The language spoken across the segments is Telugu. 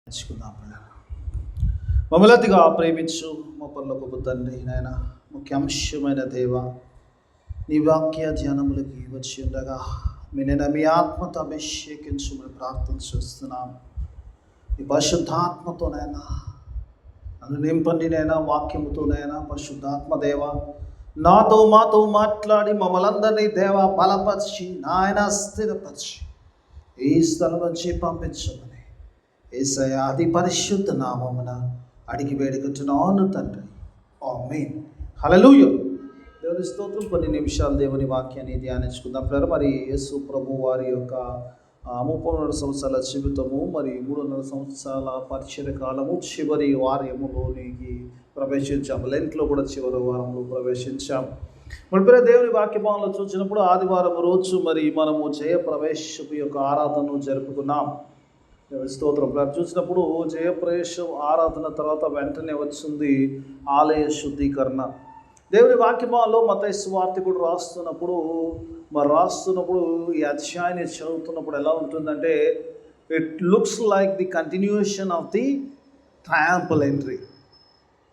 నేర్చుకుందాం పిల్లలు. మమ్మల్నిగా ప్రేమించు మా పరలోకపు తండ్రి, నాయన ముఖ్యాంశమైన దేవ, నీ వాక్య ధ్యానములకి వచ్చి ఉండగా మీ ఆత్మతో అభిషేకించమని ప్రార్థన చేస్తున్నాం. నీ పరిశుద్ధాత్మతోనైనా నన్ను నింపండి, నైనా వాక్యముతోనైనా. పరిశుద్ధాత్మ దేవ, మాతో మాట్లాడి మమ్మల్ని అందరినీ దేవ బలపరిచి నాయన స్థిరపరిచి ఈ స్థలం నుంచి పంపించమని యేసయ్య అతి పరిశుద్ధ నామమున అడిగి వేడుకుంటున్నాను తండ్రి, ఆమేన్. హల్లెలూయా. దేవుని స్తోత్రం. కొన్ని నిమిషాలు దేవుని వాక్యాన్ని ధ్యానించుకుందాం పిల్లలు. మరి యేసు ప్రభు వారి యొక్క 33 సంవత్సరాల జీవితము, మరి 3.5 సంవత్సరాల పరిచయ కాలము చివరి వారములోనికి ప్రవేశించాము. లెంట్లో కూడా చివరి వారంలో ప్రవేశించాము. మరి పిల్లలు, దేవుని వాక్య భాగంలో చూసినప్పుడు ఆదివారం రోజు మరి మనము జయప్రవేశపు యొక్క ఆరాధనను జరుపుకున్నాం. స్తోత్రం. చూసినప్పుడు జయప్రవేశం ఆరాధన తర్వాత వెంటనే వచ్చింది ఆలయ శుద్ధీకరణ. దేవుని వాక్యమాలో మత్తయి సువార్తికుడు రాస్తున్నప్పుడు ఈ అధ్యాయాన్ని చదువుతున్నప్పుడు ఎలా ఉంటుందంటే, it looks like the continuation of the triumphal entry,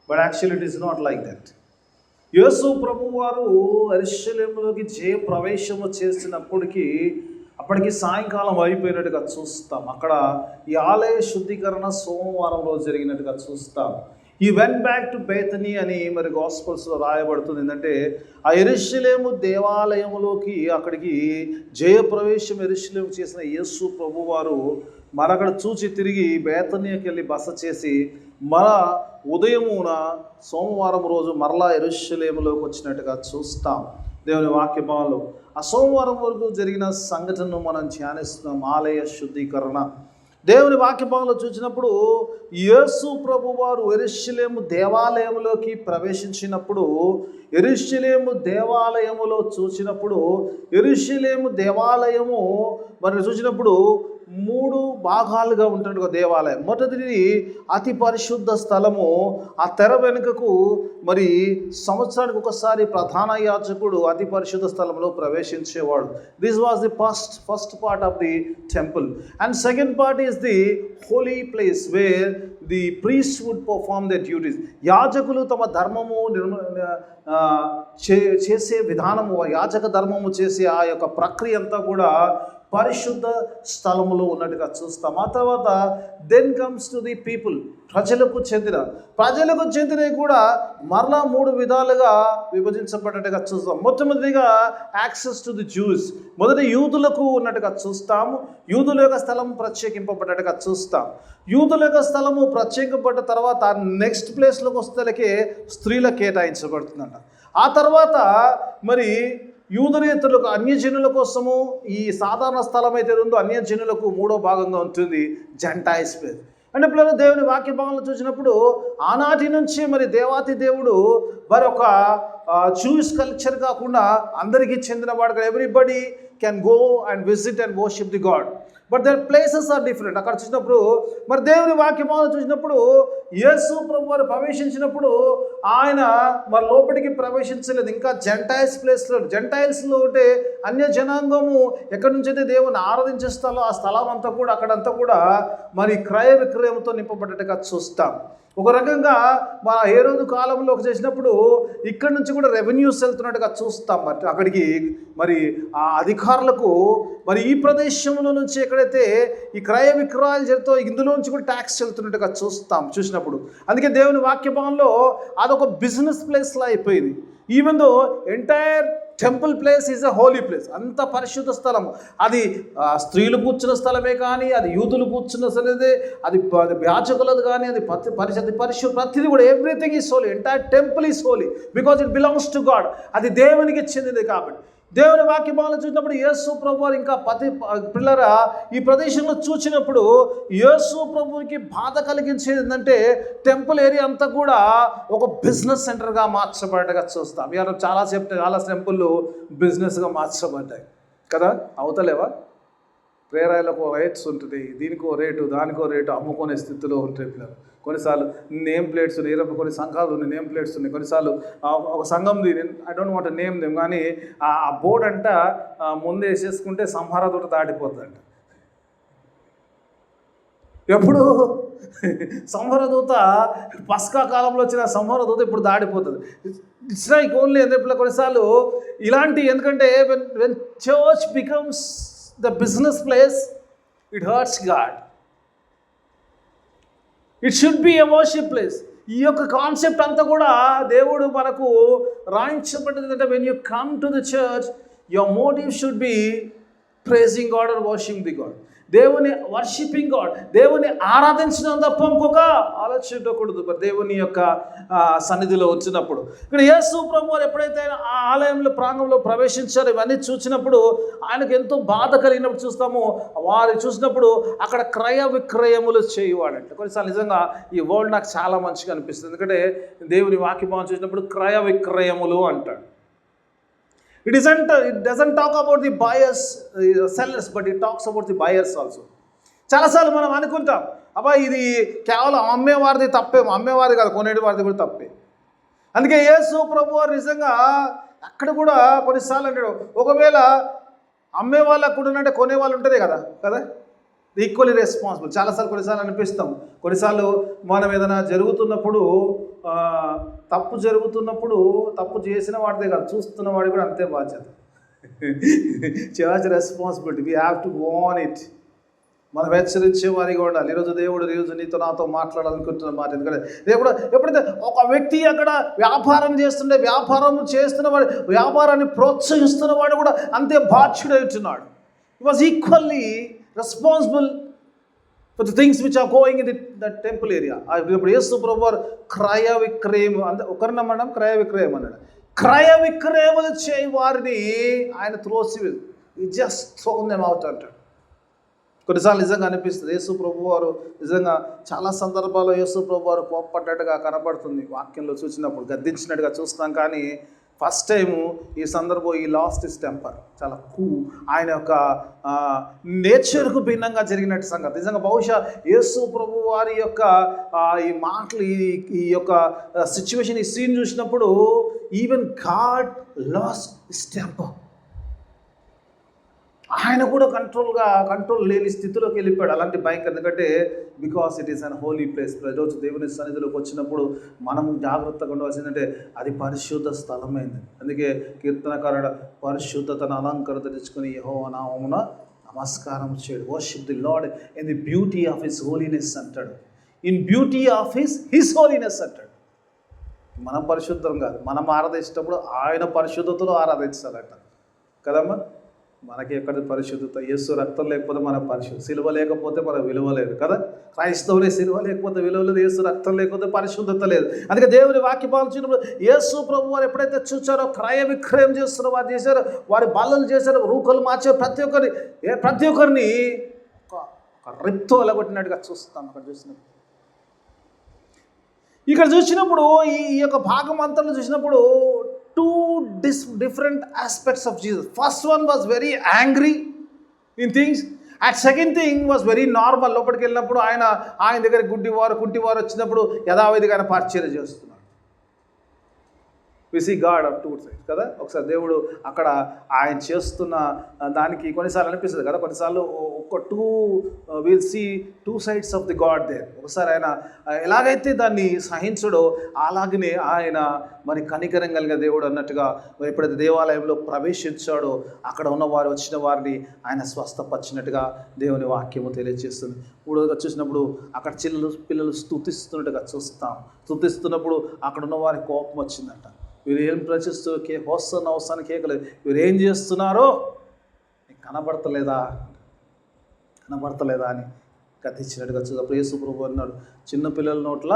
but actually it is not like that. యేసు ప్రభు వారు యెరూషలేములోకి జయప్రవేశము అప్పటికి సాయంకాలం అయిపోయినట్టుగా చూస్తాం. అక్కడ ఈ ఆలయ శుద్ధీకరణ సోమవారం రోజు జరిగినట్టుగా చూస్తాం. ఈ వెంట్ బ్యాక్ టు బేతనీ అని మరి గాస్పల్స్లో రాయబడుతుంది. ఏంటంటే ఆ యెరూషలేము దేవాలయములోకి అక్కడికి జయప్రవేశం యెరూషలేము చేసిన యేసు ప్రభు వారు మరక్కడ చూచి తిరిగి బేతనీకి వెళ్ళి బస చేసి ఉదయమున సోమవారం రోజు మరలా యెరూషలేములోకి వచ్చినట్టుగా చూస్తాం దేవుని వాక్యభావంలో. ఆ సోమవారం వరకు జరిగిన సంఘటనను మనం ధ్యానిస్తున్నాం, ఆలయ శుద్ధీకరణ. దేవుని వాక్యభాగంలో చూసినప్పుడు యేసు ప్రభు వారు యెరూషలేము దేవాలయములోకి ప్రవేశించినప్పుడు, యెరూషలేము దేవాలయములో చూసినప్పుడు, యెరూషలేము దేవాలయము మరి చూసినప్పుడు 3 భాగాలుగా ఉంటుంది ఒక దేవాలయం. మొదటిది అతి పరిశుద్ధ స్థలము. ఆ తెర వెనుకకు మరి సంవత్సరానికి ఒకసారి ప్రధాన యాజకుడు అతి పరిశుద్ధ స్థలంలో ప్రవేశించేవాడు. This was the first part of the temple. And second part is the holy place where the priest would perform the duties. యాజకులు తమ ధర్మము చేసే విధానము, యాజక ధర్మము చేసే ఆ యొక్క ప్రక్రియ అంతా కూడా పరిశుద్ధ స్థలములో ఉన్నట్టుగా చూస్తాం. ఆ తర్వాత then comes to the people, ప్రజలకు చెందినవి కూడా మరలా 3 విధాలుగా విభజించబడ్డట్టుగా చూస్తాం. మొట్టమొదటిగా యాక్సెస్ టు ది జ్యూస్, మొదటి యూదులకు ఉన్నట్టుగా చూస్తాము. యూదుల యొక్క స్థలం ప్రత్యేకింపబడ్డట్టుగా చూస్తాం. యూదుల యొక్క స్థలము ప్రత్యేకింపబడ్డ తర్వాత నెక్స్ట్ ప్లేస్లోకి వస్తేలకే స్త్రీలకు కేటాయించబడుతుందంట. ఆ తర్వాత మరి యూదునేతరులకు, అన్యజనుల కోసము ఈ సాధారణ స్థలం అయితే ఉందో అన్యజనులకు 3వ భాగంగా ఉంటుంది జెంటైల్స్ ప్లేస్. అంటే పిల్లలు, దేవుని వాక్య భాగంలో చూసినప్పుడు ఆనాటి నుంచి మరి దేవాతి దేవుడు మరొక జూయిష్ కల్చర్ కాకుండా అందరికీ చెందినవాడు. Everybody can go and visit and worship the God, but their places are different. అక్కడ చూసినప్పుడు మరి దేవుని వాక్యభాగంలో చూసినప్పుడు యేసు ప్రభు వారు ప్రవేశించినప్పుడు ఆయన మరి లోపలికి ప్రవేశించలేదు. ఇంకా జెంటైల్స్లో ఉంటే అన్య జనాంగము ఎక్కడి నుంచి అయితే దేవుని ఆరాధించే స్థలం, ఆ స్థలం అంతా కూడా అక్కడంతా కూడా మరి క్రయ విక్రయంతో నింపబడ్డట్టుగా చూస్తాం. ఒక రకంగా మన హేరోదు కాలంలో చేసినప్పుడు ఇక్కడి నుంచి కూడా రెవెన్యూస్ వెళ్తున్నట్టుగా చూస్తాం. మరి అక్కడికి మరి ఆ అధికారులకు మరి ఈ ప్రదేశంలో నుంచి ఎక్కడైతే ఈ క్రయ విక్రయాలు జరుగుతాయో ఇందులో నుంచి కూడా ట్యాక్స్ వెళ్తున్నట్టుగా చూసినప్పుడు అందుకే దేవుని వాక్యభాగంలో అదొక బిజినెస్ ప్లేస్లా అయిపోయింది. Even though entire temple place is a holy place, అంత పరిశుద్ధ స్థలం. అది స్త్రీలు కూర్చున్న స్థలమే కానీ, అది యూదులు కూర్చున్న స్థలమే, అది యాజకులది కానీ, అది పరిశుద్ధ ప్రతిదీ కూడా everything is Holi. Entire temple is Holi because it belongs to God. అది దేవునికి చెందింది కాబట్టి. దేవుని వాక్యభాగంలో చూసినప్పుడు యేసు ప్రభు ఇంకా పిల్లరా ఈ ప్రదేశంలో చూసినప్పుడు యేసు ప్రభువుకి బాధ కలిగించేది ఏంటంటే టెంపుల్ ఏరియా అంతా కూడా ఒక బిజినెస్ సెంటర్గా మార్చబడ్డగా చూస్తాం. ఇవాళ చాలా టెంపుల్ బిజినెస్గా మార్చబడ్డాయి కదా, అవుతలేవా? ప్రేరాయలకు రేట్స్ ఉంటుంది, దీనికో రేటు దానికో రేటు అమ్ముకునే స్థితిలో ఉంటాయి పిల్లలు. కొన్నిసార్లు నేమ్ ప్లేట్స్ ఉన్నాయి, కొన్ని సంఘాలు ఉన్నాయి నేమ్ ప్లేట్స్ ఉన్నాయి. కొన్నిసార్లు ఒక సంఘంది, I don't want name them, కానీ ఆ బోర్డు అంట ముందే వేసేసుకుంటే సంహారతోటి దాటిపోతుందంట. ఎప్పుడు సంహరదూత పస్కా కాలంలో వచ్చిన సంహరదూత ఇప్పుడు దాడిపోతుంది. ఇట్స్ లైక్ ఓన్లీ ఎందుకు కొన్నిసార్లు ఇలాంటి, ఎందుకంటే when church becomes the business place, it hurts God. It should be a worship place. ఈ యొక్క కాన్సెప్ట్ అంతా కూడా దేవుడు మనకు రాయించబడింది. అంటే when you come to the church, your motive should be praising God or worshipping the God. దేవుని వర్షిపింగ్ గాడ్, దేవుని ఆరాధించడం తప్ప ఇంకొక ఆలోచించకూడదు దేవుని యొక్క సన్నిధిలో వచ్చినప్పుడు. ఇక్కడ యేసు ప్రభువారు ఎప్పుడైతే ఆ ఆలయంలో ప్రాంగంలో ప్రవేశించారో ఇవన్నీ చూసినప్పుడు ఆయనకు ఎంతో బాధ కలిగినప్పుడు చూస్తాము. వారు చూసినప్పుడు అక్కడ క్రయ విక్రయములు చేయవాడంట. కొన్నిసార్లు నిజంగా ఈ వర్డ్ నాకు చాలా మంచిగా అనిపిస్తుంది. ఎందుకంటే దేవుని వాక్యభావం చూసినప్పుడు క్రయ విక్రయములు అంటాడు. It doesn't talk about the buyers, sellers, but it talks about the buyers also. చాలాసార్లు మనం అనుకుంటాం, అబ్బా ఇది కేవలం అమ్మేవారిది తప్పేమో. అమ్మేవారిది కాదు, కొనేటి వారిది కూడా తప్పే. అందుకే యేసు ప్రభువారు నిజంగా అక్కడ కూడా కొన్నిసార్లు అంటాడు, ఒకవేళ అమ్మే వాళ్ళకు కూడా అంటే కొనేవాళ్ళు ఉంటేనే కదా ఈక్వల్లీ రెస్పాన్సిబుల్. చాలాసార్లు కొన్నిసార్లు అనిపిస్తాం, కొన్నిసార్లు మనం ఏదైనా జరుగుతున్నప్పుడు, తప్పు జరుగుతున్నప్పుడు తప్పు చేసిన వాడిదే కాదు, చూస్తున్న వాడి కూడా అంతే బాధ్యత. Church responsibility, we have to warn it. మనం హెచ్చరించే వారిగా ఉండాలి. ఈరోజు నీతో నాతో మాట్లాడాలనుకుంటున్న మాట. ఎందుకంటే ఎప్పుడైతే ఒక వ్యక్తి అక్కడ వ్యాపారం చేస్తున్న వాడు, వ్యాపారాన్ని ప్రోత్సహిస్తున్న వాడు కూడా అంతే బాధ్యుడై ఉంటున్నాడు. He was equally responsible for the things which are going in the temple area. ఇప్పుడు యేసు ప్రభువారు క్రయ విక్రయం అంటే ఒకరిని అన్నాడు, క్రయ విక్రయం అన్నాడు. క్రయ విక్రయములు చేయి వారిని ఆయన జస్ట్ థ్రోన్ దెమ్ అవుట్ అంటాడు. కొన్నిసార్లు నిజంగా అనిపిస్తుంది యేసు ప్రభువారు నిజంగా చాలా సందర్భాల్లో యేసు ప్రభువారు కోప్పడ్డట్టుగా కనబడుతుంది. వాక్యంలో చూసినప్పుడు గద్దించినట్టుగా చూస్తాం. కానీ ఫస్ట్ టైము ఈ సందర్భం ఈ లాస్ట్ ఇస్ టెంపర్, చాలా ఆయన యొక్క నేచర్కు భిన్నంగా జరిగినట్టు సంగతి. నిజంగా బహుశా యేసు ప్రభు వారి యొక్క ఈ మాటలు, ఈ యొక్క సిచ్యువేషన్, ఈ సీన్ చూసినప్పుడు even God last is temper. ఆయన కూడా కంట్రోల్ లేని స్థితిలోకి వెళ్ళిపోయాడు. అలాంటి భయంకర, ఎందుకంటే because it is an holy place. ప్రతిరోజు దేవుని సన్నిధిలోకి వచ్చినప్పుడు మనం జాగ్రత్తగా ఉండవలసిందంటే అది పరిశుద్ధ స్థలమైంది. అందుకే కీర్తనకారుడు పరిశుద్ధతను అలంకరత తెచ్చుకుని యెహోవా నామమున నమస్కారం చేయడు. Worship the Lord in the beauty of his holiness అంటాడు. In beauty of his holiness అంటాడు. మనం పరిశుద్ధం కాదు, మనం ఆరాధించేటప్పుడు ఆయన పరిశుద్ధతలో ఆరాధించాలట కదమ్మా. మనకి ఎక్కడ పరిశుద్ధత? యేసు రక్తం లేకపోతే మన పరిశుద్ధ, సిలువ లేకపోతే మన విలువ లేదు కదా. క్రైస్తవులే సిలువ లేకపోతే విలువ లేదు, యేసు రక్తం లేకపోతే పరిశుద్ధత లేదు. అందుకే దేవుని వాక్య పాల్చినప్పుడు యేసు ప్రభు వారు ఎప్పుడైతే చూచారో క్రయ విక్రయం చేస్తారో, వారు చేశారో, వారి బల్లలు చేశారో, రూకలు మార్చారు, ప్రతి ఒక్కరిని ఒక రెప్తో అలగొట్టినట్టుగా చూస్తాం. ఇక్కడ చూసినప్పుడు ఈ యొక్క భాగం అంతలో చూసినప్పుడు two different aspects of Jesus. First one was very angry in things, and second thing was very normal. లోపలికి వెళ్ళినప్పుడు ఆయన దగ్గర కుంటివారు వచ్చినప్పుడు యథావిధిగా ఆయన పరిచర్య చేస్తున్నాడు. We see God of two sides కదా. ఒకసారి దేవుడు అక్కడ ఆయన చేస్తున్న దానికి కొన్నిసార్లు అనిపిస్తుంది కదా, కొన్నిసార్లు will see two sides of the God there. ఒకసారి ఆయన ఎలాగైతే దాన్ని సహించడో అలాగనే ఆయన మరి కనికరం కలిగిన దేవుడు అన్నట్టుగా మరి ఎప్పుడైతే దేవాలయంలో ప్రవేశించాడో అక్కడ ఉన్నవారు వచ్చిన వారిని ఆయన స్వస్థపరిచినట్టుగా దేవుని వాక్యము తెలియజేస్తుంది. మూడోగా చూసినప్పుడు అక్కడ పిల్లలు స్తుతిస్తున్నట్టుగా చూస్తాం. స్తుతిస్తున్నప్పుడు అక్కడ ఉన్న వారికి కోపం వచ్చిందట. వీరు ఏం ప్రచిస్తూ హోసన్న అవసరానికి కేకలేదు, వీరు ఏం చేస్తున్నారో నీకు కనబడతలేదా అని కథించినట్టుగా చూసినప్పుడు యేసు ప్రభువు అన్నాడు, చిన్నపిల్లల నోట్ల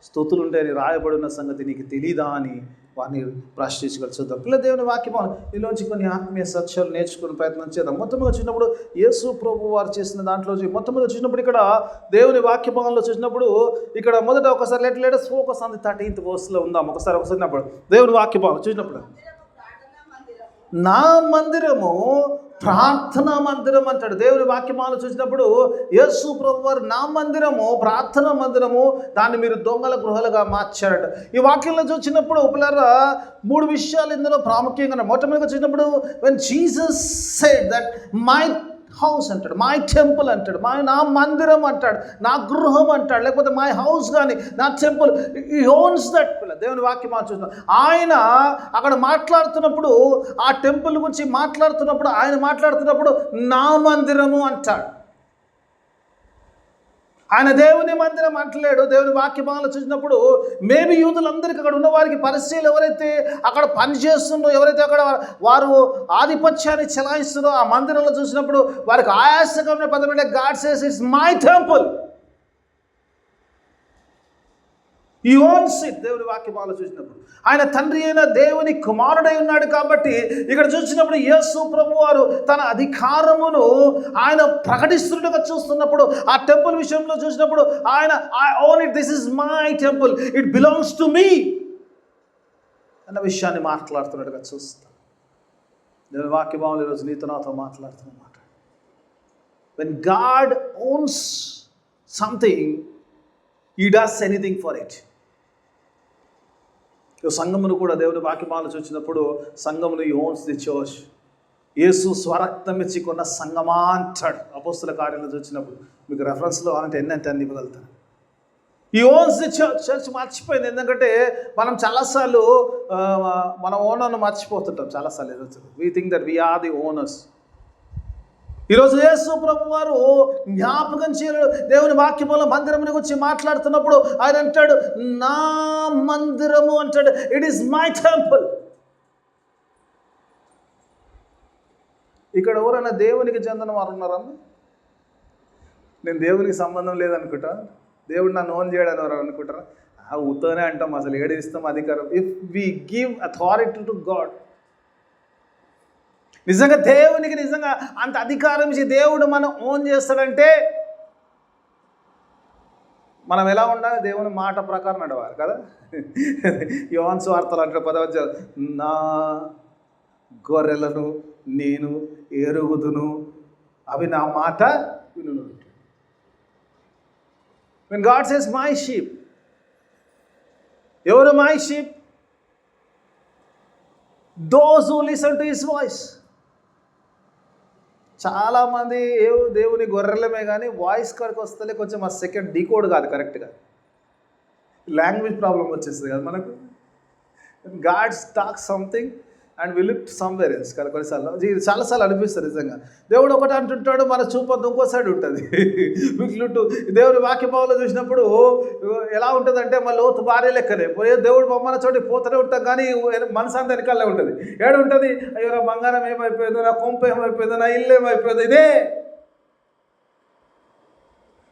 స్తుతులు ఉంటాయని రాయబడిన సంగతి నీకు తెలీదా అని వారిని ప్రశ్నించగల చూద్దాం. పిల్ల దేవుని వాక్యం ఈలోంచి కొన్ని ఆత్మీయ సత్యాలు నేర్చుకునే ప్రయత్నం చేద్దాం. మొత్తంగా చూసినప్పుడు యేసు ప్రభు వారు చేసిన దాంట్లో మొత్తంగా చూసినప్పుడు ఇక్కడ దేవుని వాక్య భాగంలో చూసినప్పుడు ఇక్కడ మొదట ఒకసారి letters focus on the 13th verse ఉందాం. ఒకసారి దేవుని వాక్య భాగం చూసినప్పుడు నా మందిరము ప్రార్థనా మందిరం అంటాడు. దేవుని వాక్యమాలు చూసినప్పుడు యేసు ప్రభు వారు నా మందిరము ప్రార్థనా మందిరము, దాన్ని మీరు దొంగల గృహాలుగా మార్చారట. ఈ వాక్యంలో చూసినప్పుడు పిల్లరా 3 విషయాలు ఇందులో ప్రాముఖ్యంగా. మొట్టమొదటిగా చూసినప్పుడు when Jesus said that my house అంటాడు, మై టెంపుల్ అంటాడు, నా మందిరం అంటాడు, నా గృహం అంటాడు, లేకపోతే మై హౌస్ కానీ నా టెంపుల్. ఈ ఓన్స్ దట్. దేవుని వాక్యం మనం చూస్తున్నాం. ఆయన అక్కడ మాట్లాడుతున్నప్పుడు, ఆ టెంపుల్ గురించి మాట్లాడుతున్నప్పుడు, ఆయన మాట్లాడుతున్నప్పుడు నా మందిరము అంటాడు. ఆయన దేవుని మందిరం అంటలేడు. దేవుని వాక్యభాగంలో చూసినప్పుడు మేబీ యూదులందరికీ, అక్కడ ఉన్న వారికి, పరిచయులు ఎవరైతే అక్కడ పనిచేస్తుండో, ఎవరైతే అక్కడ వారు ఆధిపత్యాన్ని చెలాయిస్తుందో ఆ మందిరంలో చూసినప్పుడు వారికి ఆయాసకరమైన పదం, God says it's my temple, ఈ ఓన్స్ ఇట్. దేవుని వాక్యభాగంలో చూసినప్పుడు ఆయన తండ్రి అయిన దేవుని కుమారుడై ఉన్నాడు కాబట్టి, ఇక్కడ చూసినప్పుడు యేసు ప్రభువారు తన అధికారమును ఆయన ప్రకటిస్తున్నట్టుగా చూస్తున్నప్పుడు, ఆ టెంపుల్ విషయంలో చూసినప్పుడు ఆయన I own it, this is my temple, it belongs to me అన్న విషయాన్ని మాట్లాడుతున్నట్టుగా చూస్తాం. దేవుని వాక్యభాగంలో ఈరోజు నీతో నాతో మాట్లాడుతున్నమాట. When God owns something, he does anything for it. సంఘమును కూడా దేవుని వాక్యమాలను చూసినప్పుడు సంఘమును ఓన్స్ ది చర్చ్. యేసు స్వరక్తం ఇచ్చి కొన్న సంఘమా అంటాడు అపోస్తుల కార్యాలను చూసినప్పుడు. మీకు రెఫరెన్స్లో అంటే అన్ని ఇవ్వగలుగుతాను. ఈ ఓన్స్ ది చర్చ్. చర్చ్ మర్చిపోయింది. ఎందుకంటే మనం చాలాసార్లు మన ఓనర్ను మర్చిపోతుంటాం చాలాసార్లు. ఈరోజు we think that we are the owners. ఈరోజు యేసు ప్రభు వారు జ్ఞాపకం చేయడు. దేవుని వాక్యములో మందిరముని గురించి మాట్లాడుతున్నప్పుడు ఆయన అంటాడు నా మందిరము అంటాడు, ఇట్ ఈస్ మై టెంపుల్. ఇక్కడ ఎవరైనా దేవునికి చెందిన వారు ఉన్నారన్న? నేను దేవునికి సంబంధం లేదనుకుంటా, దేవుడు నన్ను ఓన్ చేయడానికి వారు అనుకుంటారా? ఉత్తనే అంటాం. అసలు ఏడిస్తాం అధికారం. If we give authority to God, నిజంగా దేవునికి నిజంగా అంత అధికారం ఇచ్చి దేవుడు మనం ఓన్ చేస్తాడంటే మనం ఎలా ఉండాలి? దేవుని మాట ప్రకారం నడవాలి కదా. యోహాను సువార్తలో అంటే 10వ నా గొర్రెలను నేను ఎరుగుదును, అవి నా మాట వినును. When God says my sheep, ఎవరు my sheep? Those who listen to his voice. చాలామంది దేవుని గొర్రెలమే కానీ వాయిస్ కాడికి వస్తలే, కొంచెం ఆ సెకండ్ డీకోడ్ కాదు కరెక్ట్గా, లాంగ్వేజ్ ప్రాబ్లం వచ్చేస్తుంది కదా మనకు. God talk something and we look somewhere else కదా. కొన్నిసార్లు చాలాసార్లు అనిపిస్తుంది నిజంగా. దేవుడు ఒకటి అంటుంటాడు, మన చూపంతా ఇంకో సైడ్ ఉంటుంది. దేవుడి వాక్యభావంలో చూసినప్పుడు ఎలా ఉంటుందంటే మన లోతు భార్య లెక్కనే. దేవుడు బొమ్మల చోటి పోతూనే ఉంటాం కానీ మనసు అంతా వెనకాలే ఉంటుంది. ఏడు ఉంటుంది, అయ్యో నా బంగారం ఏమైపోయిందో, నా కొంప ఏమైపోయిందో, నా ఇల్లు ఏమైపోయిందో. ఇదే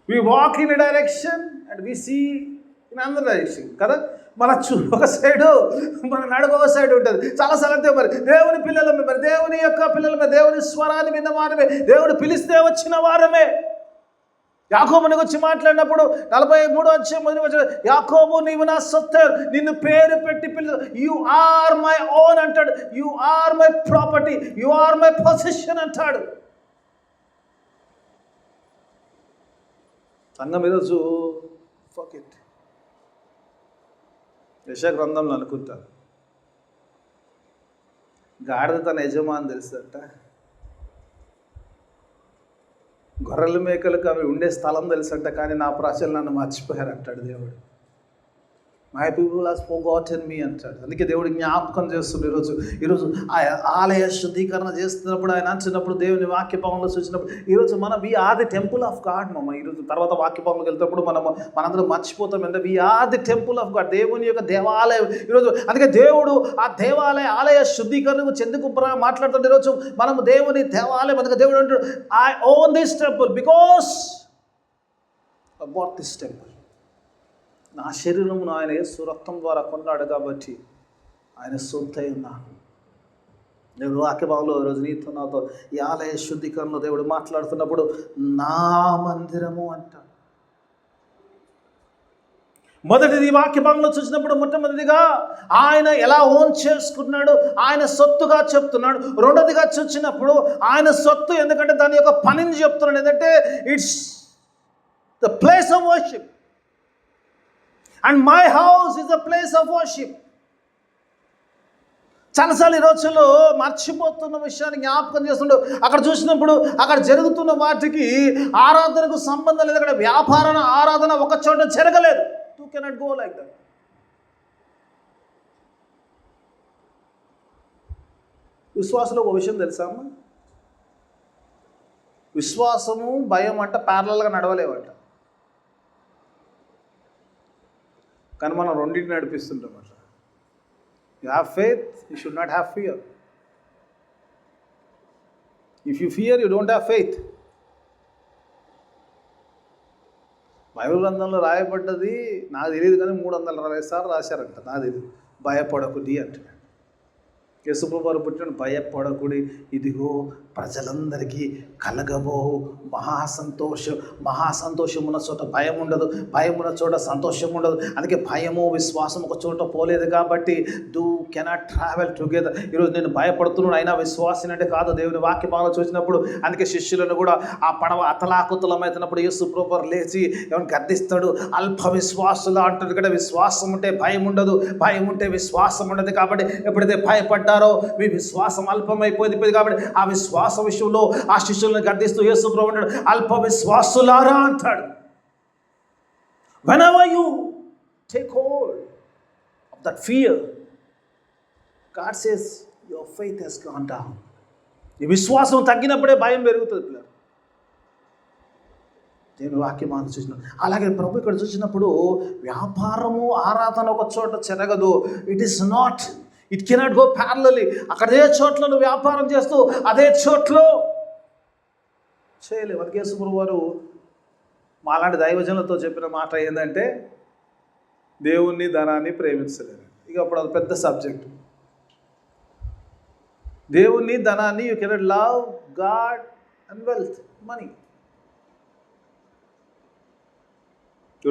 we walk in a direction and we see in another direction కదా. మన ఒక సైడు, మన నడుగు ఒక సైడ్ ఉంటుంది. చాలాసార్లు అంతే. మరి దేవుని పిల్లలమే, మరి దేవుని యొక్క పిల్లలమే, దేవుని స్వరాన్ని విన్న వారమే, దేవుడు పిలిస్తే వచ్చిన వారమే. యాకోబుని గురించి మాట్లాడినప్పుడు 43వ అధ్యాయం యాకోబు నీవు నా సొత్తు, నిన్ను పేరు పెట్టి పిల్ల, యు ఆర్ మై ఓన్ అంటాడు, you are my property, you are my position అంటాడు. సంఘం ఈరోజు ఫక్ ఇట్. యెషయా గ్రంథంలో అనుకుంటాను, గాడిద తన యజమాని తెలుసట, గొర్రెల మేకలకు అవి ఉండే స్థలం తెలుసంట, కానీ నా ప్రజలు నన్ను మర్చిపోయారు అంటాడు దేవుడు. మై పీపుల్ హాస్ ఫర్గాటెన్ మీ అంటాడు. అందుకే దేవుడు జ్ఞాపకం చేస్తుంది. ఈరోజు ఆలయ శుద్ధీకరణ చేస్తున్నప్పుడు ఆయన అంచినప్పుడు దేవుని వాక్యభావంలో చూసినప్పుడు ఈరోజు మనం we are the temple of God. ఈరోజు తర్వాత వాక్యభావంలోకి వెళ్తున్నప్పుడు మనందరం మర్చిపోతాం అంటే we are the temple of God, దేవుని యొక్క దేవాలయం ఈరోజు. అందుకే దేవుడు ఆ ఆలయ శుద్ధీకరణ గురించి ఎందుకు మాట్లాడుతుంటే ఈరోజు మనము దేవుని దేవాలయం. అందుకే దేవుడు అంటాడు I own this temple because I bought this temple. నా శరీరమును ఆయన యేసు రక్తం ద్వారా కొన్నాడు కాబట్టి ఆయన సొంతై ఉన్నాను. దేవుడు వాక్యభావంలో ఈరోజు నీతో నాతో ఈ ఆలయ శుద్ధీకరణలో దేవుడు మాట్లాడుతున్నప్పుడు నా మందిరము అంటాడు. మొదటిది వాక్యభాగంలో చూసినప్పుడు మొట్టమొదటిగా ఆయన ఎలా ఓన్ చేసుకున్నాడు, ఆయన సొత్తుగా చెప్తున్నాడు. రెండోదిగా చూసినప్పుడు ఆయన సొత్తు, ఎందుకంటే దాని యొక్క పనిని చెప్తున్నాడు. ఏంటంటే it's the place of worship and my house is a place of worship. చాలాసార్లు ఈ రోజుల్లో మర్చిపోతున్న విషయాన్ని జ్ఞాపకం చేస్తుండవు. అక్కడ చూసినప్పుడు అక్కడ జరుగుతున్న వాటికి ఆరాధనకు సంబంధం లేదు. అక్కడ ఆరాధన ఒక చోట జరగలేదు. You cannot go like that. విశ్వాసంలో ఒక విషయం తెలుసా అమ్మ? విశ్వాసము భయం అంట ప్యారలల్గా నడవలేవంట. కానీ మనం రెండింటిని నడిపిస్తుంటాం అట్లా. You have faith, you should not have fear. If you fear, you don't have faith. Bible గ్రంథంలో రాయబడ్డది నాకు తెలియదు, కానీ 360 సార్లు రాశారంట. నాకు తెలియదు. భయపడకుడి అంటే యేసుప్రభువు వారు పుట్టిన భయపడకుడి, ఇదిగో ప్రజలందరికీ కలగబో మహాసంతోషం ఉన్న చోట భయం ఉండదు, భయం ఉన్న చోట సంతోషం ఉండదు. అందుకే భయము విశ్వాసం ఒక చోట పోలేదు. కాబట్టి కెనాట్ ట్రావెల్ టుగెదర్. ఈరోజు నేను భయపడుతున్నాను అయినా విశ్వాసినంటే కాదు. దేవుని వాక్యమాలను చూసినప్పుడు అందుకే శిష్యులను కూడా ఆ పడవ అతలాకుతలమవుతున్నప్పుడు యేసుప్రభువు వారు లేచి ఏమైనా గద్దిస్తాడు, అల్ప విశ్వాసులు అంటాడు. ఇక్కడ విశ్వాసం ఉంటే భయం ఉండదు, భయం ఉంటే విశ్వాసం ఉండదు. కాబట్టి ఎప్పుడైతే భయపడ్డారో మీ విశ్వాసం అల్పమైపోయింది. కాబట్టి ఆ విశ్వాస విషయంలో ఆ శిష్యులను గద్దిస్తూ యేసుప్రభువు అంటాడు, అల్ప విశ్వాసులారా అంటాడు. whenever you take hold of that fear, God says your faith has gone down. ఈ విశ్వాసం తగ్గినప్పుడే భయం పెరుగుతుంది పిల్లలు. దేవుని వాక్యమాలను చూసిన అలాగే ప్రభు ఇక్కడ చూసినప్పుడు వ్యాపారము ఆరాధన ఒక చోట జరగదు. It cannot go parallelly. అక్కడే చోట్ల నువ్వు వ్యాపారం చేస్తూ అదే చోట్లో చేయలేవు. అందుకే యేసుప్రభువు వారు మాలాంటి దైవజనులతో చెప్పిన మాట ఏంటంటే దేవుణ్ణి ధనాన్ని ప్రేమించలేరు. ఇక అప్పుడు అది పెద్ద సబ్జెక్ట్. దేవుణ్ణి ధనాన్ని you cannot love God and wealth money.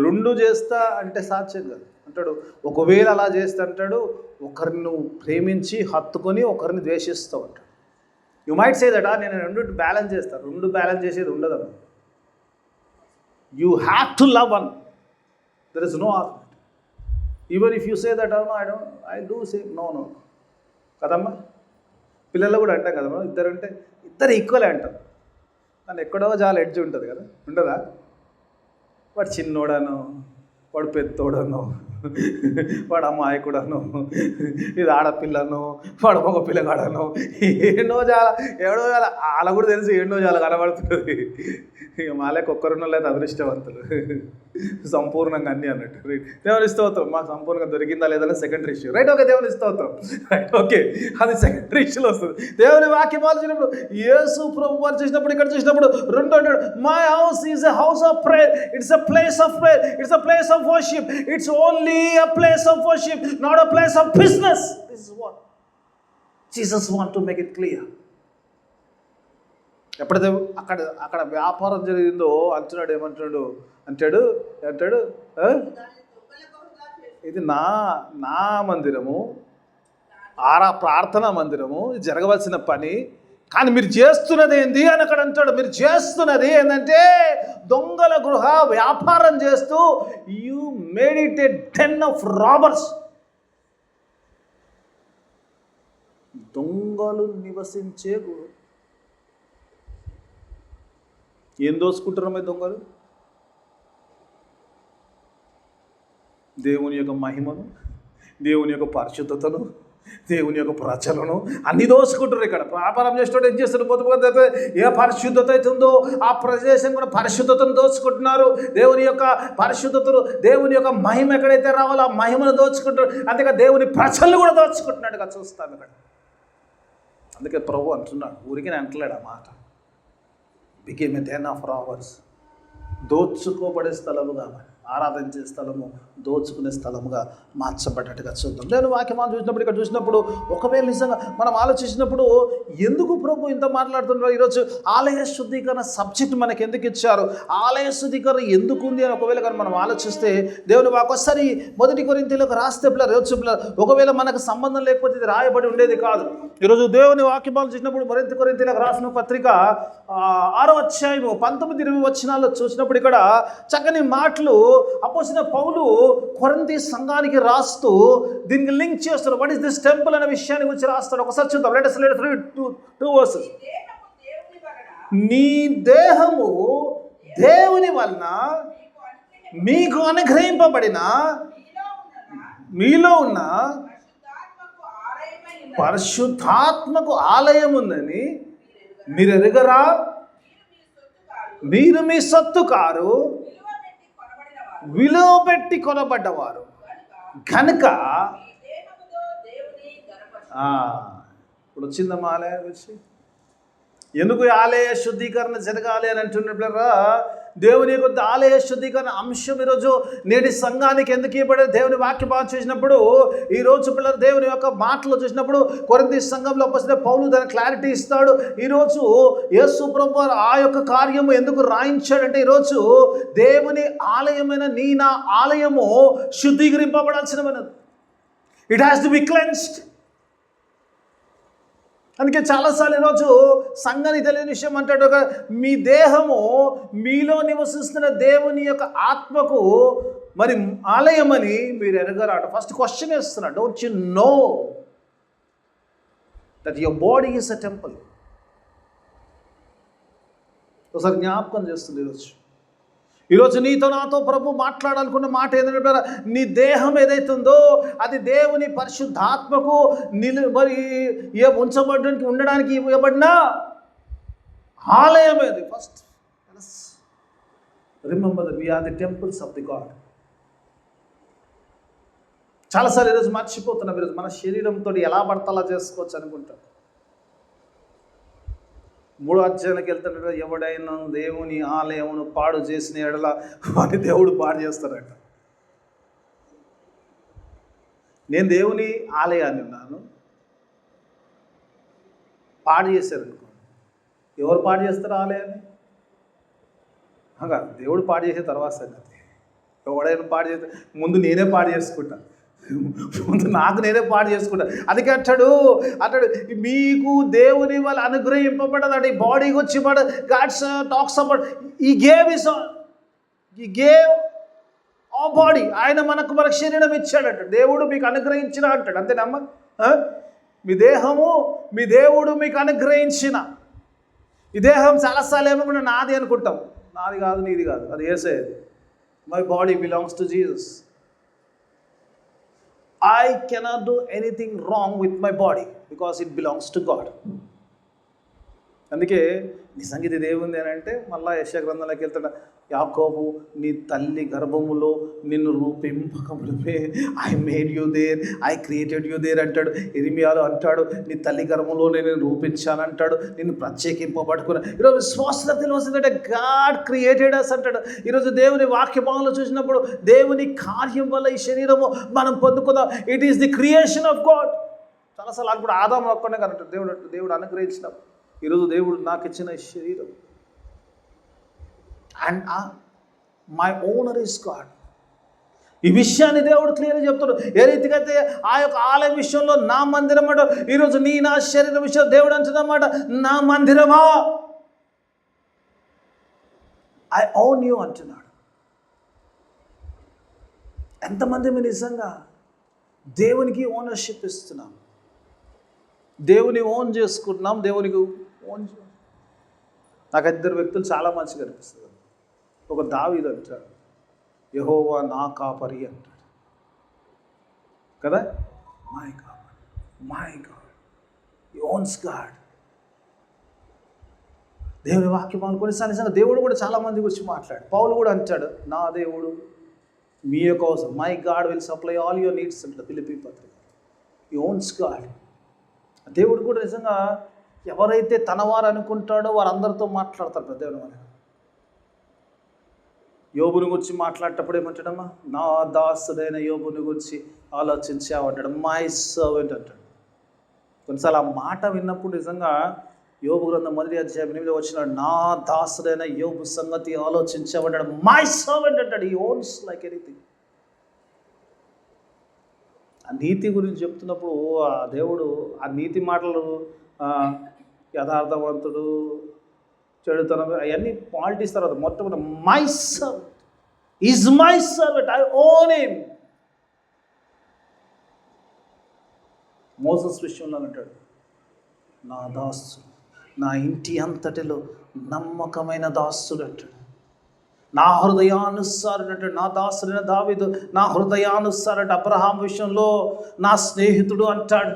రెండు చేస్తా అంటే సాధ్యం కాదు అంటాడు. ఒకవేళ అలా చేస్తే అంటాడు ఒకరిని నువ్వు ప్రేమించి హత్తుకొని ఒకరిని ద్వేషిస్తావు అంటాడు. యు మైట్ సే దట్ నేను రెండు బ్యాలెన్స్ చేస్తాను. రెండు బ్యాలెన్స్ చేసేది ఉండదమ్మా. You have to love one. There is no argument. Even if you say that I do say no కదమ్మా. పిల్లలు కూడా అంటాం కదమ్మా, ఇద్దరు ఈక్వలే అంటారు. కానీ ఎక్కడో చాలా ఎడ్జ్ ఉంటుంది కదా, ఉండదా? వాడు చిన్నోడను, వాడు పెద్దోడను, వాడు అమ్మాయికుడను, ఇది ఆడపిల్లను, వాడు మగ పిల్లగాడను, ఎన్నో చాలా వాళ్ళ కూడా తెలిసి ఎన్నో చాలా కనబడుతుంది. ఇక మాలేక ఒక్కరున్న లేదు అదృష్టవంతులు, సంపూర్ణంగా అన్నీ అన్నట్టు. దేవుని స్తోత్రం. మాకు సంపూర్ణంగా దొరికిందా లేదా సెకండరీ ఇష్యూ. రైట్, ఓకే, దేవుని స్తోత్రం. రైట్, ఓకే, అది సెకండరీ ఇష్యూలో వస్తుంది. దేవుని వాక్యం ఆలోచించినప్పుడు యేసు ప్రభు వారు చేసినప్పుడు ఇక్కడ చూసినప్పుడు రెండు అంటాడు, my house is a house of prayer, it's a place of prayer, it's a place of worship, it's only a place of worship, not a place of business. This is what Jesus want to make it clear. ఎప్పుడైతే అక్కడ వ్యాపారం జరిగిందో అంటున్నాడు, అంటాడు ఇది నా మందిరము, ప్రార్థనా మందిరము, ఇది జరగవలసిన పని. కానీ మీరు చేస్తున్నది ఏంది అని అక్కడ అంటాడు. మీరు చేస్తున్నది ఏంటంటే దొంగల గృహ వ్యాపారం చేస్తూ you made it a den of robbers. దొంగలు నివసించే గృహ. ఏం దోసుకుంటున్నామే దొంగలు? దేవుని యొక్క మహిమను, దేవుని యొక్క పరిశుద్ధతను, దేవుని యొక్క ప్రజలను అన్ని దోసుకుంటారు. ఇక్కడ వ్యాపారం చేసేటోడు ఏం చేస్తారు? పోతే ఏ పరిశుద్ధత అయితే ఉందో ఆ ప్రదేశం కూడా పరిశుద్ధతను దోచుకుంటున్నారు. దేవుని యొక్క పరిశుద్ధతను, దేవుని యొక్క మహిమ ఎక్కడైతే రావాలో ఆ మహిమను దోచుకుంటారు. అంతేగా దేవుని ప్రజలు కూడా దోచుకుంటున్నాడుగా చూస్తాను ఇక్కడ. అందుకే ప్రభు అంటున్నాడు, ఊరికి నేను అంటలేడు ఆ మాట. Became a den of robbers. దోచుకోబడే స్థలముగా, ఆరాధించే స్థలము దోచుకునే స్థలముగా మార్చబడ్డట్టుగా చూద్దాం. నేను వాక్యమానం చూసినప్పుడు ఇక్కడ చూసినప్పుడు ఒకవేళ నిజంగా మనం ఆలోచించినప్పుడు ఎందుకు ప్రభు ఇంత మాట్లాడుతున్నారు? ఈరోజు ఆలయ శుద్ధీకరణ సబ్జెక్ట్ మనకి ఎందుకు ఇచ్చారు, ఆలయ శుద్ధీకరణ ఎందుకు ఉంది అని ఒకవేళ కానీ మనం ఆలోచిస్తే దేవుని ఒకసారి 1 కొరింథీయులకు రాస్తే ఒకవేళ మనకు సంబంధం లేకపోతే ఇది రాయబడి ఉండేది కాదు. ఈరోజు దేవుని వాక్యమానం చూసినప్పుడు 1 కొరింథీయులకు రాసిన పత్రిక 6వ అధ్యాయము 19-20 వచనాల్లో చూసినప్పుడు ఇక్కడ చక్కని మాటలు అపోస్తలుడైన పౌలు కొరింథీ సంఘానికి రాస్తూ దీనికి లింక్ చేస్తాడు. వాట్ ఈస్ దిస్ టెంపుల్ అనే విషయాన్ని గురించి రాస్తాడు. ఒకసారి చూద్దాం. Let us read two verses. నీ దేహము దేవుని వలన మీకు అనుగ్రహింపబడిన మీలో ఉన్న పరిశుద్ధాత్మకు ఆలయం ఉందని మీరు ఎరుగరా? మీరు మీ సొత్తు కారు, విలువ పెట్టి కొనబడ్డవారు కనుక. ఇప్పుడు వచ్చిందమ్మా ఆలయ విషయం. ఎందుకు ఆలయ శుద్ధీకరణ జరగాలి అని అంటున్నప్పుడు దేవుని యొక్క ఆలయ శుద్ధీకరణ అంశం ఈరోజు నేటి సంఘానికి ఎందుకు ఇవ్వబడే దేవుని వాక్య భాగం చూసినప్పుడు, ఈరోజు పిల్లలు దేవుని యొక్క మాటలు చూసినప్పుడు కొరింథీ సంఘంలో వస్తే పౌలు దాని క్లారిటీ ఇస్తాడు. ఈరోజు యేసు ప్రభువు ఆ యొక్క కార్యము ఎందుకు రాయించాడంటే, ఈరోజు దేవుని ఆలయమైన నా ఆలయము శుద్ధీకరింపబడాల్సినది. It has to be cleansed. అందుకే చాలాసార్లు ఈరోజు సంఘానికి తెలియని విషయం అంటాడు, మీ దేహము మీలో నివసిస్తున్న దేవుని యొక్క ఆత్మకు మరి ఆలయమని మీరు ఎరగరాట. ఫస్ట్ క్వశ్చన్ వేస్తున్నాడు, don't you know that your body is a temple? ఒకసారి జ్ఞాపకం చేస్తుంది ఈరోజు నీతో నాతో ప్రభు మాట్లాడాలనుకున్న మాట ఏంటంటే, నీ దేహం ఏదైతుందో అది దేవుని పరిశుద్ధాత్మకు మరి ఉంచబడడానికి ఉండడానికి ఇవ్వబడిన ఆలయం ఏది. First remember that we are the temples of the God. చాలాసార్లు ఈరోజు మర్చిపోతున్నాం. ఈరోజు మన శరీరంతో ఎలా పడితే అలా చేసుకోవచ్చు అనుకుంటాం. 3వ అధ్యాయానికి వెళ్తుంటే, ఎవడైనా దేవుని ఆలయమును పాడు చేసిన ఎడల వాని దేవుడు పాడు చేస్తారట. నేను దేవుని ఆలయాన్ని ఉన్నాను, పాడు చేశారనుకో, ఎవరు పాడు చేస్తారు ఆలయాన్ని? దేవుడు పాడు చేసే తర్వాత సంగతి. ఎవడైనా పాడు చేస్తే ముందు నేనే పాడు చేసుకుంటాను, ముందు నాకు నేనే పాడు చేసుకుంటా. అందుకే అంటాడు మీకు దేవుని వల్ల అనుగ్రహింపబడదు. ఈ బాడీకి వచ్చి గాడ్స్ టాక్స్ అబౌట్ ఈ గేవ్ ఆ బాడీ. ఆయన మనకు శరీరం ఇచ్చాడట. దేవుడు మీకు అనుగ్రహించిన అంటాడు. అంతేనమ్మా? మీ దేవుడు మీకు అనుగ్రహించిన ఈ దేహం చాలాసార్లు ఏమో కూడా నాది అనుకుంటాం. నాది కాదు, నీది కాదు, అది యేసయ్యది. My body belongs to Jesus. I cannot do anything wrong with my body because it belongs to God. అందుకే నిజంగా ఇది దేవుంది అని అంటే, మళ్ళీ యెషయా గ్రంథంలోకి వెళ్తాడు, యాకోబు నీ తల్లి గర్భములో నిన్ను రూపింపకమునిపే I made you there, I created you there అంటాడు. ఇర్మియాలో అంటాడు, నీ తల్లి గర్భంలో నేను రూపించానంటాడు, నిన్ను ప్రత్యేకింపబడుకున్నా. ఈరోజు విశ్వాసంతో తెలిసిందంటే గాడ్ క్రియేటెడ్ అస్ అంటాడు. ఈరోజు దేవుని వాక్య భాగంలో చూసినప్పుడు దేవుని కార్యం వల్ల ఈ శరీరము మనం పొందుకుందాం. It is the creation of God. చాలాసార్లు అనుకుంటే ఆదాము ఒక్కడే కరెక్ట్ దేవుడు అనుగ్రహించిన. ఈరోజు దేవుడు నాకు ఇచ్చిన శరీరం and my owner is God. ఈ విషయాన్ని దేవుడు క్లియర్గా చెప్తాడు. ఏ రీతిగా అయితే ఆ యొక్క ఆలయం విషయంలో నా మందిరం అంట, ఈరోజు నా శరీరం విషయం దేవుడు అంటున్నమాట, నా మందిరమా, ఐ ఓన్ యూ అంటున్నాడు. ఎంతమంది మీరు నిజంగా దేవునికి ఓనర్షిప్ ఇస్తున్నాం, దేవుని ఓన్ చేసుకుంటున్నాం, దేవునికి ఓన్. నాకు 2 వ్యక్తులు చాలా మంచిగా అనిపిస్తుంది. ఒక దావీదు అంటాడు, యెహోవా నా కాపరి అంటాడు కదా. My God he owns God. దేవుని వాక్యం కొన్నిసార్లు నిజంగా దేవుడు కూడా చాలామంది గురించి మాట్లాడు. పౌలు కూడా అంటాడు, నా దేవుడు మీ కోసం, my God will supply all your needs అంటాడు ఫిలిప్పీ పత్రిక. హి ఓన్స్ గాడ్. దేవుడు కూడా నిజంగా ఎవరైతే తనవారు అనుకుంటాడో వారందరితో మాట్లాడతారు దేవుని వల్ల. యోబుని గురించి మాట్లాడేటప్పుడు ఏమంటాడమ్మా, నా దాసుడైన యోబుని గురించి ఆలోచించావంటాడు, మై సర్వెంట్ అంటాడు. కొన్నిసార్లు ఆ మాట విన్నప్పుడు నిజంగా యోబు గ్రంథం 1వ అధ్యాయం 8వ వచనం, నా దాసుడైన యోబు సంగతి ఆలోచించావంటాడు, మై సర్వెంట్ అంటాడు. హి ఓన్స్ లైక్ ఎనీథింగ్. ఆ నీతి గురించి చెప్తున్నప్పుడు ఆ దేవుడు ఆ నీతి మాటలు యథార్థవంతుడు, చెడుతనం, అవన్నీ పాలిటిక్స్ తర్వాత మొట్టమొదటి my servant is my servant, I own him. Moses విషయంలో అంటాడు, నా దాసుడు, నా ఇంటి అంతటిలో నమ్మకమైన దాసుడు అంటాడు. నా హృదయానుసారుడు అంటాడు. నా దాసుడైన దావీదు నా హృదయానుసారుడు. అబ్రహాం విషయంలో నా స్నేహితుడు అంటాడు.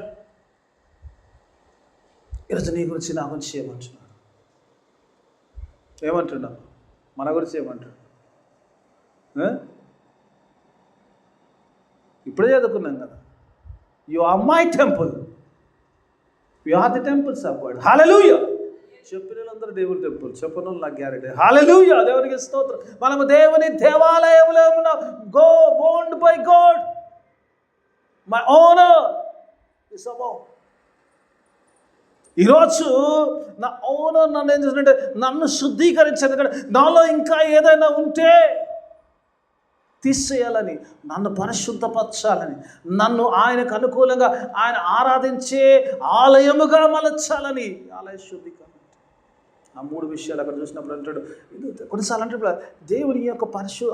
ఈరోజు నీ గురించి నా గురించి ఏమంటున్నాడు? ఏమంటున్నావు? మన గురించి ఏమంటాడు? ఇప్పుడే చదువుకున్నాం కదా, you are my temple, you are the temples of God. Hallelujah. చెప్పిన వాళ్ళందరూ దేవుని టెంపుల్, చెప్పను నాకు గ్యారెంటీ. హల్లెలూయా, దేవునికి స్తోత్రం. మనము దేవుని దేవాలయంలో ఉన్నాం. Go owned by God, my owner is above. ఈరోజు నా ఓనర్ నన్ను ఏం చేసినట్టే, నన్ను శుద్ధీకరించాను. ఎందుకంటే నాలో ఇంకా ఏదైనా ఉంటే తీసేయాలని, నన్ను పరిశుద్ధపరచాలని, నన్ను ఆయనకు అనుకూలంగా ఆయన ఆరాధించే ఆలయముగా మలచాలని. ఆలయ శుద్ధీకరణ, ఆ 3 విషయాలు అక్కడ చూసినప్పుడు అంటాడు. కొన్నిసార్లు అంటే దేవుని యొక్క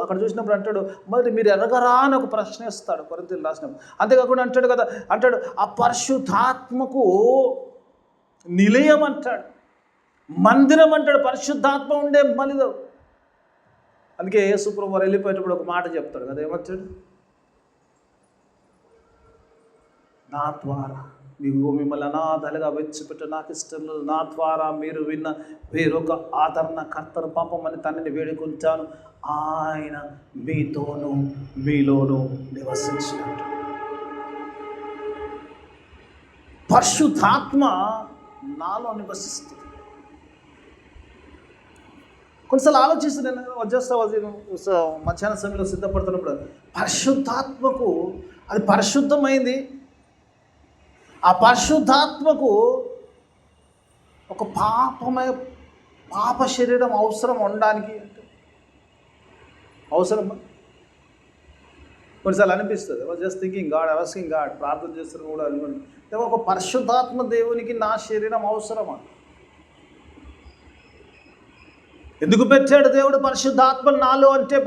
అక్కడ చూసినప్పుడు అంటాడు, మరి మీరు ఎరగరా అని ఒక ప్రశ్న ఇస్తాడు కొరింథీయులకు రాసినప్పుడు. అంతేకాకుండా అంటాడు కదా, అంటాడు ఆ పరిశుద్ధాత్మకు నిలయం అంటాడు, మందిరం అంటాడు, పరిశుద్ధాత్మ ఉండే మలిదం. అందుకే యేసు ప్రభువు వారు వెళ్ళిపోయేటప్పుడు ఒక మాట చెప్తాడు కదా, ఏమంటాడు? నా ద్వారా మిమ్మల్ని అనాథలుగా వెచ్చిపెట్ట నాకు ఇష్టం లేదు. నా ద్వారా మీరు విన్న వేరొక ఆదరణకర్తను పంపమని తండ్రిని వేడుకుంటాను. ఆయన మీతోనూ మీలోనూ నివసించినట్టు. పరిశుద్ధాత్మ నాలో నివసిస్తుంది. కొన్నిసార్లు ఆలోచిస్తే నేను మధ్యాహ్న సమయంలో సిద్ధపడుతున్నప్పుడు పరిశుద్ధాత్మకు అది పరిశుద్ధమైంది. ఆ పరిశుద్ధాత్మకు ఒక పాప శరీరం అవసరం ఉండడానికి అంటే అవసరమా? కొన్నిసార్లు అనిపిస్తుంది, just thinking God, asking God, ప్రార్థన చేస్తున్న కూడా అనుకోండి, ఒక పరిశుద్ధాత్మ దేవునికి నా శరీరం అవసరమా? ఎందుకు పెట్టాడు దేవుడు పరిశుద్ధాత్మ నాలో అంటే?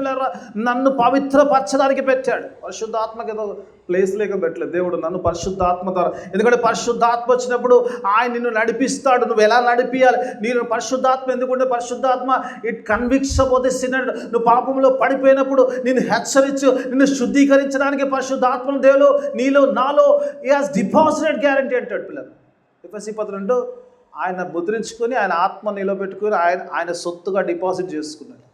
నన్ను పవిత్రపరచడానికి పెట్టాడు. పరిశుద్ధాత్మకి ఏదో ప్లేస్ లేక పెట్టలేదు దేవుడు, నన్ను పరిశుద్ధాత్మ ద్వారా. ఎందుకంటే పరిశుద్ధాత్మ వచ్చినప్పుడు ఆయన నిన్ను నడిపిస్తాడు. నువ్వు ఎలా నడిపియాలి? నేను పరిశుద్ధాత్మ ఎందుకుంటే పరిశుద్ధాత్మ it convicts about the sinner. నువ్వు పాపంలో పడిపోయినప్పుడు నిన్ను హెచ్చరించు, నిన్ను శుద్ధీకరించడానికి పరిశుద్ధాత్మను దేవుడు నీలో నాలో హి హాస్ డిపాజిటెడ్ గ్యారంటీ అంటాడు పిల్లలు. ఎఫెసీ 12 ఆయన ముద్రించుకొని ఆయన ఆత్మ నిలబెట్టుకొని ఆయన సొత్తుగా డిపాజిట్ చేసుకున్నాడు.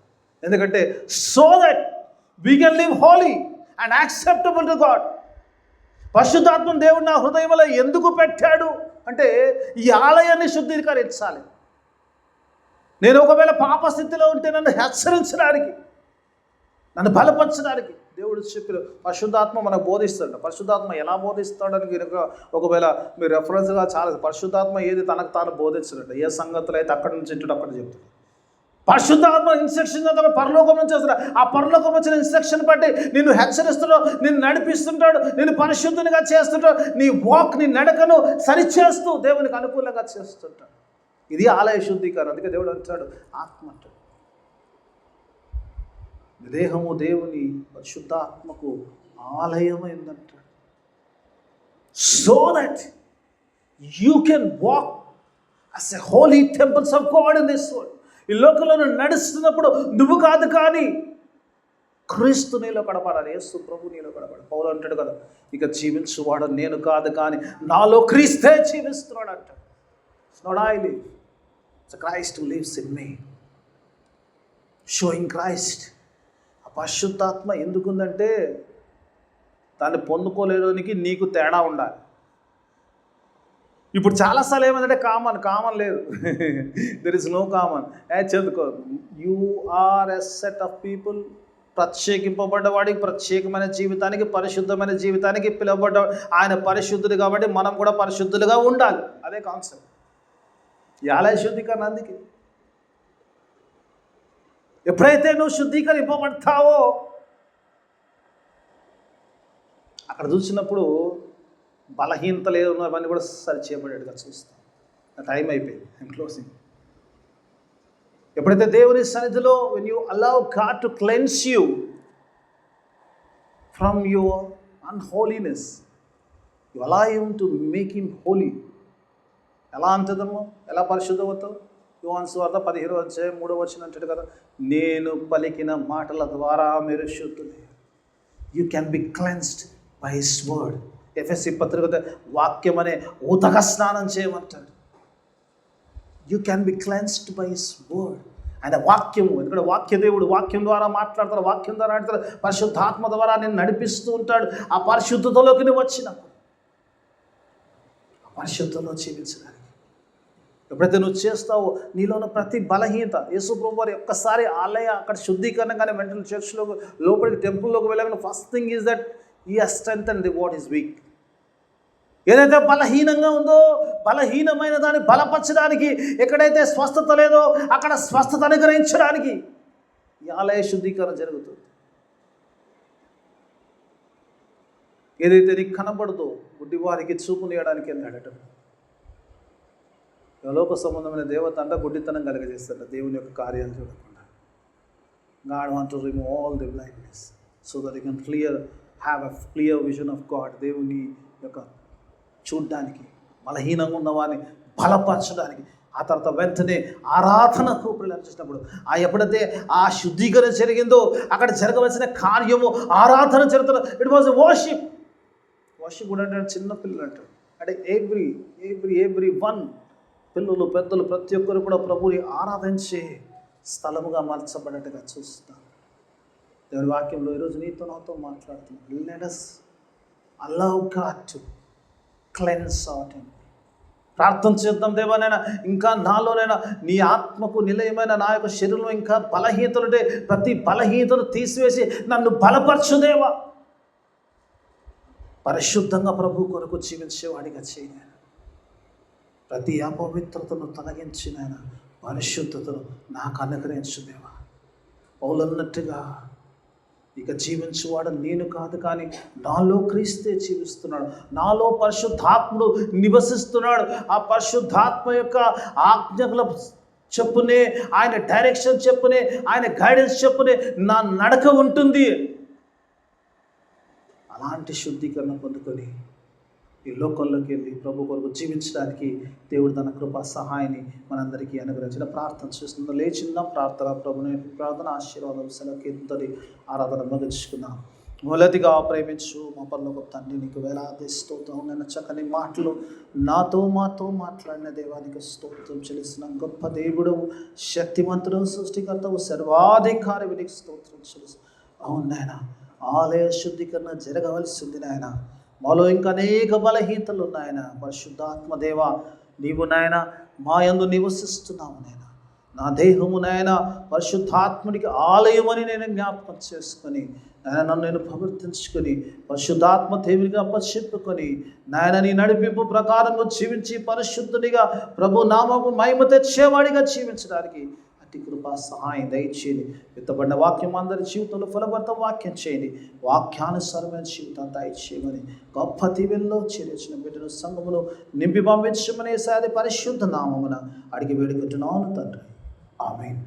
ఎందుకంటే so that we can live Holi and acceptable to God. పరిశుద్ధాత్మ దేవుడు నా హృదయంలో ఎందుకు పెట్టాడు అంటే ఈ ఆలయాన్ని శుద్ధీకరించాలి. నేను ఒకవేళ పాపస్థితిలో ఉంటే నన్ను హెచ్చరించడానికి, నన్ను బలపరచడానికి దేవుడు చెప్పిన పరిశుద్ధాత్మ మనకు బోధిస్తాడు. పరిశుద్ధాత్మ ఎలా బోధిస్తాడని కనుక ఒకవేళ మీరు రెఫరెన్స్గా చాలా పరిశుద్ధాత్మ ఏది తనకు తాను బోధించడంట. ఏ సంగతులు అయితే అక్కడి నుంచి ఇంటి అక్కడ చెప్తాడు. పరిశుద్ధాత్మ ఇన్స్ట్రక్షన్ పరలోకం నుంచి వస్తాడు. ఆ పరలోకం వచ్చిన ఇన్స్ట్రక్షన్ బట్టి నిన్ను హెచ్చరిస్తున్నాడు, నిన్ను నడిపిస్తుంటాడు, నేను పరిశుద్ధునిగా చేస్తుంటాడు. నీ వాక్, నీ నడకను సరిచేస్తూ దేవునికి అనుకూలంగా చేస్తుంటాడు. ఇది ఆలయ శుద్ధీకరణ. అందుకే దేవుడు అంటాడు ఆత్మ అంటాడు. దేహము దేవుని పరిశుద్ధాత్మకు ఆలయమైందంటాడు. So that you can walk as a holy temples of God in this world. ఈ లోకంలో నడుస్తున్నప్పుడు నువ్వు కాదు కానీ క్రీస్తు నీలో కనపడాలి, యేసు ప్రభు నీలో కనపడాలి. పౌలు అంటాడు కదా, ఇక జీవించువాడు నేను కాదు కానీ నాలో క్రీస్తే జీవిస్తున్నాడు అంటాడు. It's not I live, it's Christ who lives in me. Showing Christ. ఆ పరిశుద్ధాత్మ ఎందుకుందంటే దాన్ని పొందుకోలేడానికి నీకు తేడా ఉండాలి. ఇప్పుడు చాలాసార్లు ఏమంటే కామన్ లేదు. There is no common. చదువుకో, you are a set of people, ప్రత్యేకింపబడ్డవాడికి, ప్రత్యేకమైన జీవితానికి, పరిశుద్ధమైన జీవితానికి పిలువబడ్డ ఆయన పరిశుద్ధుడు కాబట్టి మనం కూడా పరిశుద్ధులుగా ఉండాలి. అదే కాన్సెప్ట్ ఈ ఆలయ శుద్ధీకరణ. అందుకే ఎప్పుడైతే నువ్వు శుద్ధీకరింపబడతావో అక్కడ చూసినప్పుడు బలహీనతలు ఏదో అవన్నీ కూడా సరి చేయబడేట్టుగా చూస్తాం. టైం అయిపోయింది, ఐఎమ్ క్లోజింగ్. ఎప్పుడైతే దేవుని సన్నిధిలో when you allow God to cleanse you, from your unholiness. You allow him to make him holy. ఎలా అంటుందమ్మో, ఎలా పరిశుద్ధం అవుతావు? యోహాను సువార్త 17:3 అంటాడు కదా, నేను పలికిన మాటల ద్వారా మీరు శుద్ధులు. You can be cleansed by his word. ఎఫెసీ పత్రిక వాక్యం అనే ఉదక స్నానం చేయమంటాడు. You can be cleansed by his word. ఆయన వాక్యము, ఎందుకంటే వాక్య దేవుడు వాక్యం ద్వారా మాట్లాడతారు, వాక్యం ద్వారా ఆడతారు, పరిశుద్ధాత్మ ద్వారా నేను నడిపిస్తూ ఉంటాడు. ఆ పరిశుద్ధతలోకి నువ్వు వచ్చినప్పుడు ఆ పరిశుద్ధంలో జీవించడానికి ఎప్పుడైతే నువ్వు చేస్తావో నీలో ఉన్న ప్రతి బలహీనత, యేసు ప్రభువు వారు ఒక్కసారి ఆలయ అక్కడ శుద్ధీకరణ కానీ వెంటనే చర్చ్లో లోపలికి టెంపుల్లోకి వెళ్ళగానే ఫస్ట్ థింగ్ ఈజ్ దట్ ఈ strength and the what is week. ఏదైతే బలహీనంగా ఉందో బలహీనమైన దాన్ని బలపరచడానికి, ఎక్కడైతే స్వస్థత లేదో అక్కడ స్వస్థత అనుగ్రహించడానికి ఈ ఆలయ శుద్ధీకరణ జరుగుతుంది. ఏదైతే నీకు కనబడదో గుడ్డి వారికి చూపునియడానికి వెళ్ళాడట. లోక సంబంధమైన దేవత అంట గుడ్డితనం కలిగజేస్తాడు దేవుని యొక్క కార్యాలు చూడకుండా. God want to remove all the blindness so that you can have a clear vision of God. దేవుని యొక్క చూడ్డానికి, బలహీనంగా ఉన్న వారిని బలపరచడానికి, ఆ తర్వాత వెంటనే ఆరాధనకు ప్రవేశించినప్పుడు ఎప్పుడైతే ఆ శుద్ధీకరణ జరిగిందో అక్కడ జరగవలసిన కార్యము ఆరాధన జరుగుతున్న ఇట్ వాజ్ వర్షిప్. వర్షిప్ కూడా అంటే చిన్న పిల్లలు అంటారు, అంటే ఎవ్రీ వన్, పిల్లలు పెద్దలు ప్రతి ఒక్కరు కూడా ప్రభుని ఆరాధించే స్థలముగా మార్చబడేట్టుగా చూస్తాం. దేవుని వాక్యంలో ఈరోజు నీతో నాతో మాట్లాడుతున్నాం. Let us allow God to cleanse our temple. ప్రార్థన చేద్దాం, దేవానైనా ఇంకా నాలోనైనా నీ ఆత్మకు నిలయమైన నా యొక్క శరీరంలో ఇంకా బలహీనతలుంటే ప్రతి బలహీనతను తీసివేసి నన్ను బలపరచు దేవా. పరిశుద్ధంగా ప్రభు కొరకు జీవించేవాడిగా చేయను. ప్రతి అపవిత్రతను తొలగించిన పరిశుద్ధతను నాకు అనుగ్రహించు దేవా. పౌలన్నట్టుగా ఇక జీవించువాడు నేను కాదు కానీ నాలో క్రీస్తే జీవిస్తున్నాడు, నాలో పరిశుద్ధాత్ముడు నివసిస్తున్నాడు. ఆ పరిశుద్ధాత్మ యొక్క ఆజ్ఞల చెప్పునే, ఆయన డైరెక్షన్ చెప్పునే, ఆయన గైడెన్స్ చెప్పునే నా నడక ఉంటుంది. అలాంటి శుద్ధీకరణ పొందుకొని ఈ లోకంలోకి వెళ్ళి ప్రభు కొరకు జీవించడానికి దేవుడు తన కృపా సహాయాన్ని మనందరికీ అనుగ్రహించిన ప్రార్థన చేస్తున్నా. లేచిందాం ప్రార్థన, ప్రభుని ప్రార్థన ఆశీర్వాదం సెలవుకి ఆరాధన ముగించుకున్నాం. మొదటిగా ప్రేమించు మా పరలోక తండ్రి, నీకు వేలాది స్తోత్రం. నేను చక్కని మాటలు మాతో మాట్లాడిన దేవానికి స్తోత్రం చెల్లిస్తున్నాం. గొప్ప దేవుడు, శక్తిమంతుడు, సృష్టికర్తవు, సర్వాధికారి, నీకు స్తోత్రం చెల్లిస్తున్నాం. అవును నాయన, ఆలయ శుద్ధీకరణ జరగవలసింది నాయన. మాలో ఇంకా అనేక బలహీనతలు ఉన్నాయన. పరిశుద్ధాత్మ దేవ, నీవు నాయన మా యందు నివసిస్తున్నావు నాయన. నా దేహము నాయన పరిశుద్ధాత్ముడికి ఆలయమని నేను జ్ఞాపకం చేసుకొని నాయన నన్ను నేను ప్రవర్తించుకొని పరిశుద్ధాత్మ దేవునిగా అప్పచెప్పుకొని నాయన నీ నడిపింపు ప్రకారంగా జీవించి పరిశుద్ధునిగా ప్రభు నామము మహిమ తెచ్చేవాడిగా జీవించడానికి కృపా సహాయం దయచేయండి. విత్తబడిన వాక్యం అందరి జీవితంలో ఫలభరిత వాక్యం చేయండి. వాక్యానుసారమైన జీవితాన్ని దయచేయమని గొప్ప దీవెనలో చేర్చిన బిడ్డను సంఘములో నింపి పంపించమని సాది పరిశుద్ధ నామమున అడిగి వేడుకుంటున్నాను తండ్రి. ఆమేన్.